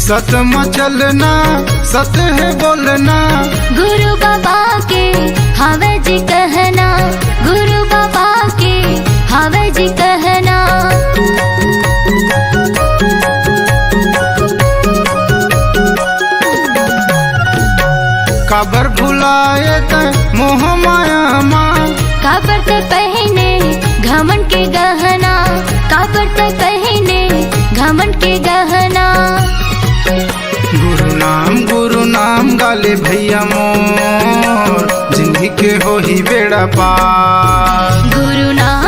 सत मचलना सत है बोलना। गुरु बाबा के हवे जी कहना, गुरु बाबा के हवे जी कहना। काबर भुलाए त मोह माया माँ, काबर ते पहने घमंड के गहना, काबर ते पहने घमंड के गहना। गुरु नाम गाले भैया मोर, जिंदगी के हो ही बेड़ा पार। गुरु नाम